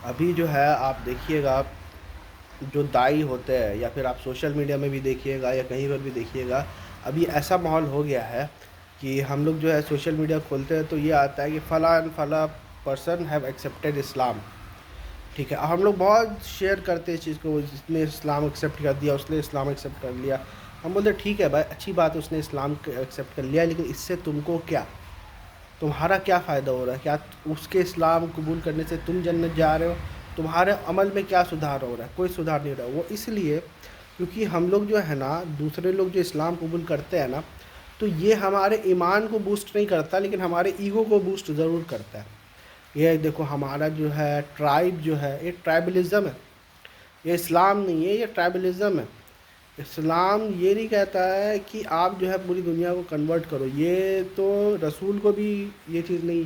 ابھی جو ہے آپ دیکھیے گا، جو دائی ہوتے ہیں یا پھر آپ سوشل میڈیا میں بھی دیکھیے گا یا کہیں پر بھی دیکھیے گا، ابھی ایسا ماحول ہو گیا ہے کہ ہم لوگ جو ہے سوشل میڈیا کھولتے ہیں تو یہ آتا ہے کہ فلاں فلاں پرسن ہیو ایکسیپٹیڈ اسلام. ٹھیک ہے، ہم لوگ بہت شیئر کرتے ہیں اس چیز کو، جس نے اسلام ایکسیپٹ کر دیا، اس نے اسلام ایکسیپٹ کر لیا. ہم بولتے ٹھیک ہے بھائی، اچھی بات ہے، اس نے اسلام ایکسیپٹ کر لیا، لیکن اس سے تم کو کیا، تمہارا کیا فائدہ ہو رہا ہے؟ کیا اس کے اسلام قبول کرنے سے تم جنت جا رہے ہو؟ تمہارے عمل میں کیا سدھار ہو رہا ہے؟ کوئی سدھار نہیں ہو رہا. وہ اس لیے کیونکہ ہم لوگ جو ہے نا، دوسرے لوگ جو اسلام قبول کرتے ہیں نا، تو یہ ہمارے ایمان کو بوسٹ نہیں کرتا، لیکن ہمارے ایگو کو بوسٹ ضرور کرتا ہے. یہ دیکھو ہمارا جو ہے ٹرائب جو ہے، یہ ٹرائبلزم ہے. یہ اسلام نہیں ہے، یہ ٹرائبلزم ہے. اسلام یہ نہیں کہتا ہے کہ آپ جو ہے پوری دنیا کو کنورٹ کرو. یہ تو رسول کو بھی یہ چیز نہیں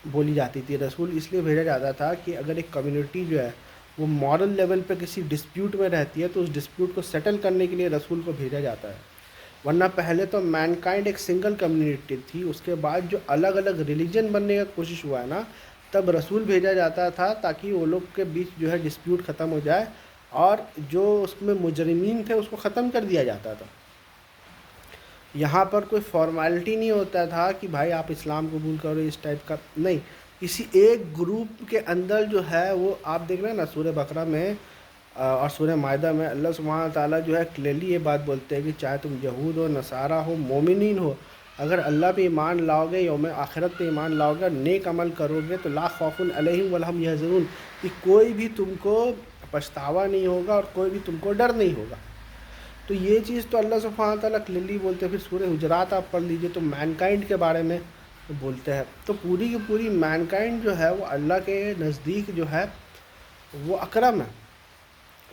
بولی جاتی تھی. رسول اس لیے بھیجا جاتا تھا کہ اگر ایک کمیونٹی جو ہے وہ مورل لیول پہ کسی ڈسپیوٹ میں رہتی ہے تو اس ڈسپیوٹ کو سیٹل کرنے کے لیے رسول کو بھیجا جاتا ہے. ورنہ پہلے تو مین کائنڈ ایک سنگل کمیونٹی تھی، اس کے بعد جو الگ الگ ریلیجن بننے کا کوشش ہوا ہے نا، تب رسول بھیجا جاتا تھا تاکہ وہ لوگ کے بیچ جو ہے ڈسپیوٹ ختم ہو جائے، اور جو اس میں مجرمین تھے اس کو ختم کر دیا جاتا تھا. یہاں پر کوئی فارمیلٹی نہیں ہوتا تھا کہ بھائی آپ اسلام قبول کرو اس ٹائپ کا، نہیں. کسی ایک گروپ کے اندر جو ہے وہ آپ دیکھ رہے ہیں نا، سورہ بقرہ میں اور سورہ مائدہ میں اللہ سبحانہ تعالیٰ جو ہے کلیئرلی یہ بات بولتے ہیں کہ چاہے تم یہود ہو، نصارہ ہو، مومنین ہو، اگر اللہ پہ ایمان لاؤ گے، یوم آخرت پہ ایمان لاؤ گے اور نیک عمل کرو گے تو لا خوف علیہم ولا ہم یحزنون، کہ کوئی بھی تم کو پچھتاوا نہیں ہوگا اور کوئی بھی تم کو ڈر نہیں ہوگا. تو یہ چیز تو اللہ سبحانہ تعالیٰ کلیئرلی بولتے ہیں. پھر سورہ حجرات آپ پڑھ لیجئے تو مین کائنڈ کے بارے میں بولتے ہیں. تو پوری کی پوری مین کائنڈ جو ہے وہ اللہ کے نزدیک جو ہے وہ اکرم ہے،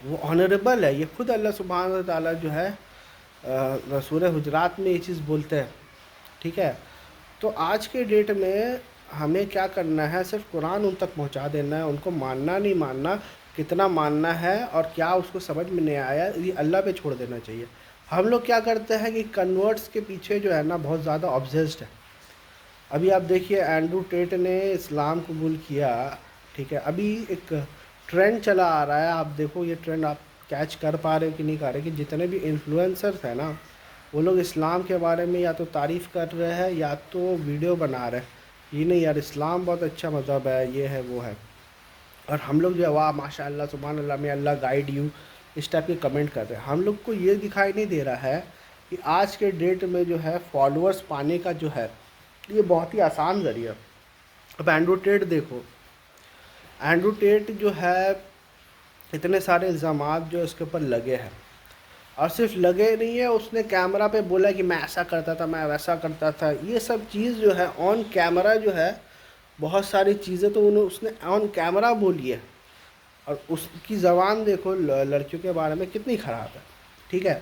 وہ آنریبل ہے. یہ خود اللہ سبحانہ تعالیٰ جو ہے سورہ حجرات میں یہ چیز بولتے ہیں. ٹھیک ہے. تو آج کے ڈیٹ میں ہمیں کیا کرنا ہے؟ صرف قرآن ان تک پہنچا دینا ہے. ان کو ماننا نہیں ماننا، کتنا ماننا ہے اور کیا اس کو سمجھ میں نہیں آیا، یہ اللہ پہ چھوڑ دینا چاہیے. ہم لوگ کیا کرتے ہیں کہ کنورٹس کے پیچھے جو ہے نا بہت زیادہ آبزیسڈ ہے. ابھی آپ دیکھیے اینڈرو ٹیٹ نے اسلام قبول کیا. ٹھیک ہے، ابھی ایک ٹرینڈ چلا آ رہا ہے، آپ دیکھو یہ ٹرینڈ آپ کیچ کر پا رہے کہ نہیں کر رہے، کہ جتنے بھی انفلوئنسرس ہیں نا، وہ لوگ اسلام کے بارے میں یا تو تعریف کر رہے ہیں یا تو ویڈیو بنا رہے ہیں، یہ نہیں یار اسلام بہت اچھا مذہب ہے، یہ ہے وہ ہے. اور ہم لوگ جو ہے واہ ماشاء اللہ سبحان اللہ میں اللہ گائیڈ یو، اس ٹائپ کے کمنٹ کرتے ہیں. ہم لوگ کو یہ دکھائی نہیں دے رہا ہے کہ آج کے ڈیٹ میں جو ہے فالوورس پانے کا جو ہے یہ بہت ہی آسان ذریعہ. اب اینڈرو ٹیٹ دیکھو، اینڈرو ٹیٹ جو ہے اتنے سارے الزامات جو اس کے اوپر لگے ہیں، اور صرف لگے نہیں ہے، اس نے کیمرہ پہ بولا کہ میں ایسا کرتا تھا، میں ویسا کرتا تھا. یہ سب چیز جو ہے آن کیمرہ جو ہے بہت ساری چیزیں تو اس نے آن کیمرہ بولی ہے. اور اس کی زبان دیکھو لڑکیوں کے بارے میں کتنی خراب ہے. ٹھیک ہے،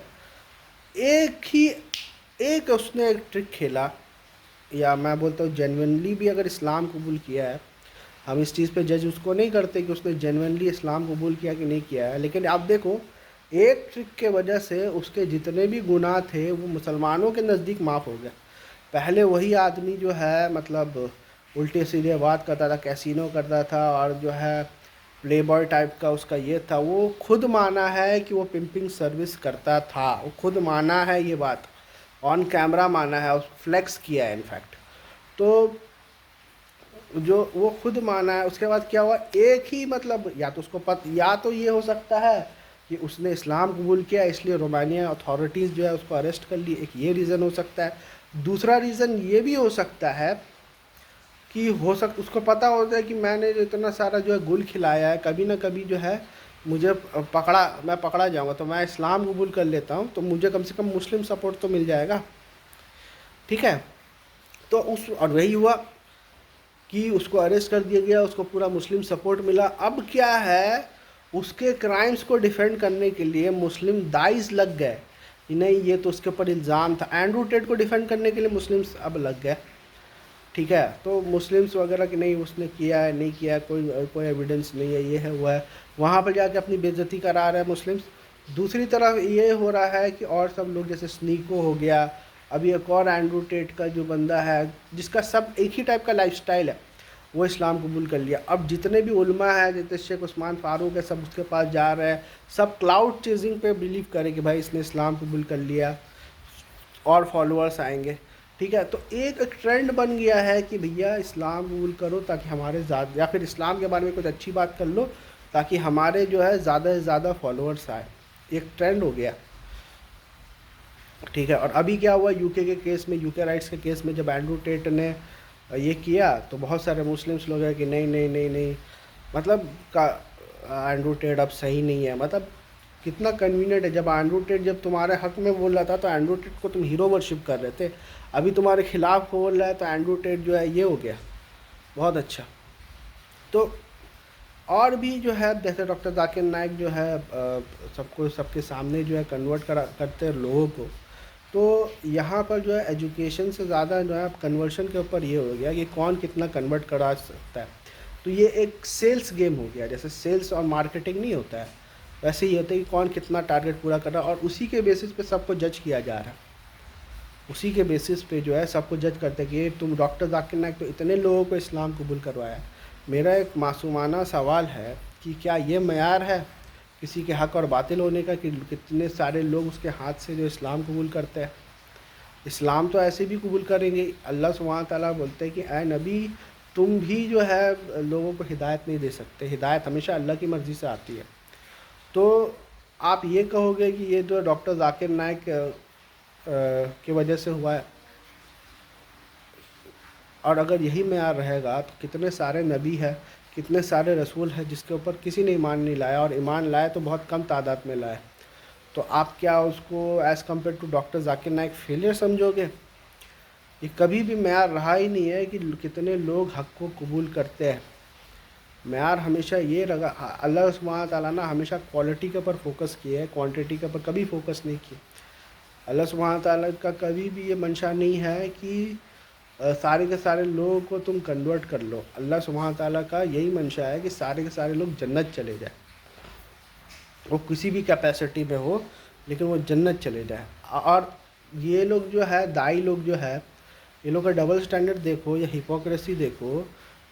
ایک ہی ایک اس نے ایک ٹرک کھیلا، یا میں بولتا ہوں جینونلی بھی اگر اسلام قبول کیا ہے، ہم اس چیز پہ جج اس کو نہیں کرتے کہ اس نے جینونلی اسلام قبول کیا کہ نہیں کیا ہے، لیکن آپ دیکھو ایک ٹرک کے وجہ سے اس کے جتنے بھی گناہ تھے وہ مسلمانوں کے نزدیک معاف ہو گئے. پہلے وہی آدمی جو ہے مطلب الٹے سیدھے بات کرتا تھا، کیسینو کرتا تھا، اور جو ہے پلے بوائے ٹائپ کا اس کا یہ تھا. وہ خود مانا ہے کہ وہ پمپنگ سروس کرتا تھا، وہ خود مانا ہے، یہ بات آن کیمرہ مانا ہے، فلیکس کیا ہے انفیکٹ. تو جو وہ خود مانا ہے، اس کے بعد کیا ہوا، ایک ہی مطلب یا تو اس کو یا تو یہ ہو سکتا ہے کہ اس نے اسلام قبول کیا اس لیے رومانیہ اتھارٹیز جو ہے اس کو اریسٹ کر لی، ایک یہ ریزن ہو سکتا ہے. دوسرا ریزن یہ بھی ہو سکتا ہے کہ اس کو پتہ ہوتا ہے کہ میں نے جو اتنا سارا جو ہے گل کھلایا ہے، کبھی نہ کبھی جو ہے مجھے میں پکڑا جاؤں گا، تو میں اسلام قبول کر لیتا ہوں تو مجھے کم سے کم مسلم سپورٹ تو مل جائے گا. ٹھیک ہے. تو اور وہی ہوا کہ اس کو اریسٹ کر دیا گیا، اس کو پورا مسلم سپورٹ ملا. اب کیا ہے، اس کے کرائمز کو ڈیفینڈ کرنے کے لیے مسلم دائز لگ گئے کہ نہیں یہ تو اس کے اوپر الزام تھا. اینڈرو ٹیٹ کو ڈیفینڈ کرنے کے لیے مسلمس اب لگ گئے. ٹھیک ہے. تو مسلمس وغیرہ کہ نہیں اس نے کیا ہے نہیں کیا ہے، کوئی ایویڈنس نہیں ہے، یہ ہے وہ ہے، وہاں پہ جا کے اپنی بے عزتی کرا رہے ہیں مسلمس. دوسری طرف یہ ہو رہا ہے کہ اور سب لوگ جیسے سنیکو ہو گیا، ابھی ایک اور اینڈرو ٹیٹ کا جو بندہ ہے جس کا سب ایک ہی ٹائپ کا لائف سٹائل ہے، وہ اسلام قبول کر لیا. اب جتنے بھی علماء ہیں، جتنے شیخ عثمان فاروق ہے، سب اس کے پاس جا رہے ہیں، سب کلاؤڈ چیزنگ پہ بلیو کریں کہ بھائی اس نے اسلام قبول کر لیا اور فالوورس آئیں گے. ٹھیک ہے، تو ایک ٹرینڈ بن گیا ہے کہ بھیا اسلام قبول کرو تاکہ ہمارے زیادہ، یا پھر اسلام کے بارے میں کچھ اچھی بات کر لو تاکہ ہمارے جو ہے زیادہ سے زیادہ فالوورس آئے. ایک ٹرینڈ ہو گیا. ٹھیک ہے، اور ابھی کیا ہوا یو کے کیس میں، یو کے رائٹس کے کیس میں، جب اینڈرو ٹیٹ نے یہ کیا تو بہت سارے مسلمس لوگ ہیں کہ نہیں نہیں نہیں نہیں، مطلب اینڈرو ٹیٹ اب صحیح نہیں ہے. مطلب کتنا کنوینئنٹ ہے، جب اینڈرو ٹیٹ جب تمہارے حق میں بول رہا تھا تو اینڈرو ٹیٹ کو تم ہیرو ورشپ کر رہے تھے، ابھی تمہارے خلاف بول رہا ہے تو اینڈرو ٹیٹ جو ہے یہ ہو گیا. بہت اچھا. تو اور بھی جو ہے جیسے ڈاکٹر ذاکر نائک جو ہے سب کے سامنے جو ہے کنورٹ کرتے ہیں لوگوں کو. تو یہاں پر جو ہے ایجوکیشن سے زیادہ جو ہے کنورشن کے اوپر یہ ہو گیا کہ کون کتنا کنورٹ کرا سکتا ہے. تو یہ ایک سیلس گیم ہو گیا، جیسے سیلس اور مارکیٹنگ نہیں ہوتا ہے ویسے ہی ہوتا ہے کہ کون کتنا ٹارگیٹ پورا کر رہا ہے، اور اسی کے بیسس پہ سب کو جج کیا جا رہا ہے. اسی کے بیسس پہ جو ہے سب کو جج کرتے کہ تم ڈاکٹر ذاکر نائک تو اتنے لوگوں کو اسلام قبول کروایا ہے. میرا ایک معصومانہ سوال ہے کہ کیا یہ معیار ہے کسی کے حق اور باطل ہونے کا کہ کتنے سارے لوگ اس کے ہاتھ سے جو اسلام قبول کرتے ہیں؟ اسلام تو ایسے بھی قبول کریں گے. اللہ سبحانہ تعالیٰ بولتے ہیں کہ اے نبی تم بھی جو ہے لوگوں کو ہدایت نہیں دے سکتے، ہدایت ہمیشہ اللہ کی مرضی سے آتی ہے. تو آپ یہ کہو گے کہ یہ جو ڈاکٹر ذاکر نائک کی وجہ سے ہوا ہے، اور اگر یہی معیار رہے گا تو کتنے سارے نبی ہے، کتنے سارے رسول ہیں جس کے اوپر کسی نے ایمان نہیں لایا، اور ایمان لائے تو بہت کم تعداد میں لائے. تو آپ کیا اس کو as compare to doctor Zakir Naik failure سمجھو گے؟ یہ کبھی بھی معیار رہا ہی نہیں ہے کہ کتنے لوگ حق کو قبول کرتے ہیں. معیار ہمیشہ یہ رہا. اللہ سبحانہ تعالیٰ نے ہمیشہ کوالٹی کے اوپر فوکس کیا ہے، کوانٹٹی کے اوپر کبھی فوکس نہیں کیا. اللہ سبحانہ تعالیٰ کا کبھی بھی یہ منشا نہیں ہے کہ سارے کے سارے لوگوں کو تم کنورٹ کر لو. اللہ سبحانہ تعالیٰ کا یہی منشا ہے کہ سارے کے سارے لوگ جنت چلے جائیں، وہ کسی بھی کیپیسٹی میں ہو لیکن وہ جنت چلے جائیں. اور یہ لوگ جو ہے دائی لوگ جو ہے، یہ لوگ کا ڈبل سٹینڈرڈ دیکھو یا ہپوکریسی دیکھو.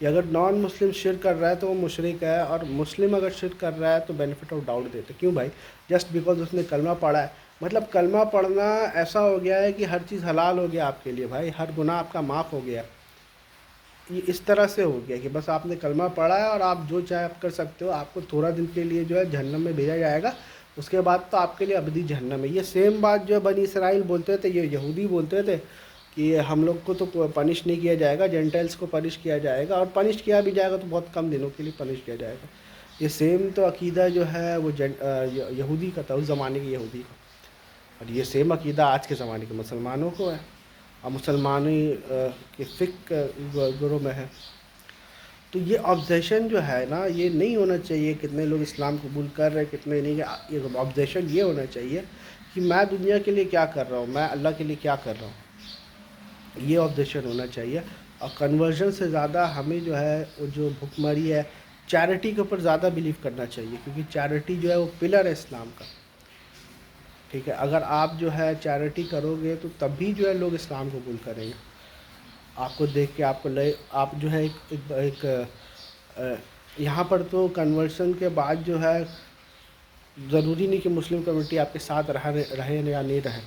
یا اگر نان مسلم شرک کر رہا ہے تو وہ مشرک ہے، اور مسلم اگر شرک کر رہا ہے تو بینیفٹ آف ڈاؤٹ دیتے. کیوں بھائی؟ جسٹ بیکاز اس نے کلمہ پڑھا ہے. مطلب کلمہ پڑھنا ایسا ہو گیا ہے کہ ہر چیز حلال ہو گیا آپ کے لیے بھائی، ہر گناہ آپ کا معاف ہو گیا. یہ اس طرح سے ہو گیا کہ بس آپ نے کلمہ پڑھا ہے اور آپ جو چاہے آپ کر سکتے ہو. آپ کو تھوڑا دن کے لیے جو ہے جہنم میں بھیجا جائے گا، اس کے بعد تو آپ کے لیے ابدی جہنم ہے. یہ سیم بات جو بنی اسرائیل بولتے تھے، یہ یہودی بولتے تھے کہ ہم لوگ کو تو پنش نہیں کیا جائے گا، جینٹائلس کو پنش کیا جائے گا، اور پنش کیا بھی جائے گا تو بہت کم دنوں کے لیے پنش کیا جائے گا. یہ سیم تو عقیدہ جو ہے وہ یہودی کا تھا، اس زمانے کے یہودی کا، اور یہ سیم عقیدہ آج کے زمانے کے مسلمانوں کو ہے، اور مسلمانی کے فقہ گروہ میں ہے. تو یہ آبزیشن جو ہے نا، یہ نہیں ہونا چاہیے کتنے لوگ اسلام قبول کر رہے کتنے نہیں. یہ آبزیشن یہ ہونا چاہیے کہ میں دنیا کے لیے کیا کر رہا ہوں، میں اللہ کے لیے کیا کر رہا ہوں. یہ آبزیشن ہونا چاہیے. اور کنورژن سے زیادہ ہمیں جو ہے وہ جو بھکمری ہے، چیریٹی کے اوپر زیادہ بلیو کرنا چاہیے، کیونکہ چیریٹی جو ہے وہ پلر ہے اسلام کا. ٹھیک ہے، اگر آپ جو ہے چیریٹی کرو گے تو تب بھی جو ہے لوگ اسلام قبول کریں گے. آپ کو دیکھ کے آپ کو آپ جو ہے ایک یہاں پر تو کنورژن کے بعد جو ہے ضروری نہیں کہ مسلم کمیونٹی آپ کے ساتھ رہے یا نہیں رہے.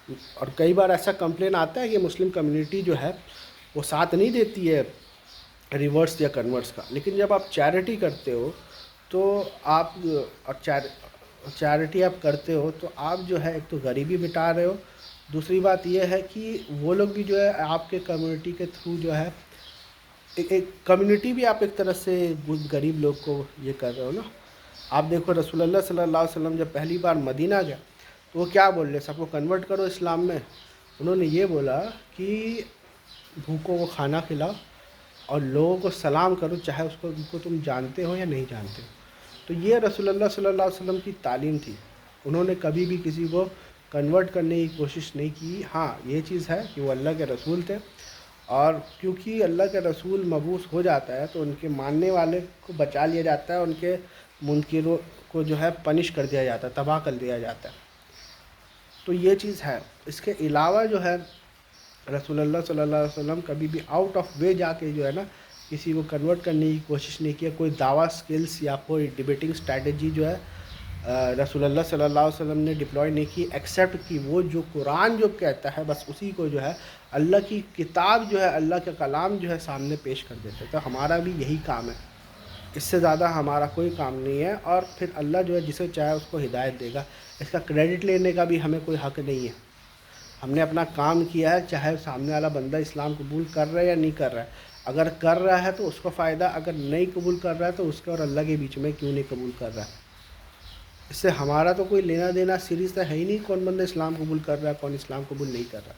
اور کئی بار ایسا کمپلین آتا ہے کہ مسلم کمیونٹی جو ہے وہ ساتھ نہیں دیتی ہے ریورس یا کنورٹس کا. لیکن جب آپ چیریٹی کرتے ہو تو آپ چیریٹی آپ کرتے ہو تو آپ جو ہے ایک تو غریبی مٹا رہے ہو، دوسری بات یہ ہے کہ وہ لوگ بھی جو ہے آپ کے کمیونٹی کے تھرو جو ہے ایک کمیونٹی بھی آپ ایک طرح سے غریب لوگ کو یہ کر رہے ہو نا. آپ دیکھو رسول اللہ صلی اللہ علیہ وسلم جب پہلی بار مدینہ گیا تو وہ کیا بول رہے؟ سب کو کنورٹ کرو اسلام میں. انہوں نے یہ بولا کہ بھوکوں کو کھانا کھلاؤ اور لوگوں کو سلام کرو، چاہے ان کو تم جانتے ہو یا نہیں جانتے ہو. تو یہ رسول اللہ صلی اللہ علیہ وسلم کی تعلیم تھی. انہوں نے کبھی بھی کسی کو کنورٹ کرنے کی کوشش نہیں کی. ہاں یہ چیز ہے کہ وہ اللہ کے رسول تھے، اور کیونکہ اللہ کے رسول مبعوث ہو جاتا ہے تو ان کے ماننے والے کو بچا لیا جاتا ہے، ان کے منکروں کو جو ہے پنش کر دیا جاتا ہے، تباہ کر دیا جاتا ہے. تو یہ چیز ہے. اس کے علاوہ جو ہے رسول اللہ صلی اللہ علیہ وسلم کبھی بھی آؤٹ آف وے جا کے جو ہے نا کسی کو کنورٹ کرنے کی کوشش نہیں کیا، کوئی دعویٰ سکلز یا کوئی ڈبیٹنگ اسٹریٹجی جو ہے رسول اللہ صلی اللہ علیہ وسلم نے ڈپلوائے نہیں کی، ایکسیپٹ کی وہ جو قرآن جو کہتا ہے بس اسی کو جو ہے اللہ کی کتاب جو ہے اللہ کا کلام جو ہے سامنے پیش کر دیتے. تو ہمارا بھی یہی کام ہے، اس سے زیادہ ہمارا کوئی کام نہیں ہے. اور پھر اللہ جو ہے جسے چاہے اس کو ہدایت دے گا، اس کا کریڈٹ لینے کا بھی ہمیں کوئی حق نہیں ہے. ہم نے اپنا کام کیا ہے، چاہے سامنے والا بندہ اسلام قبول کر رہا ہے یا نہیں کر رہا ہے. اگر کر رہا ہے تو اس کو فائدہ، اگر نہیں قبول کر رہا ہے تو اس کے اور اللہ کے بیچ میں کیوں نہیں قبول کر رہا ہے. اس سے ہمارا تو کوئی لینا دینا سیریز تو ہے ہی نہیں، کون بندہ اسلام قبول کر رہا ہے کون اسلام قبول نہیں کر رہا.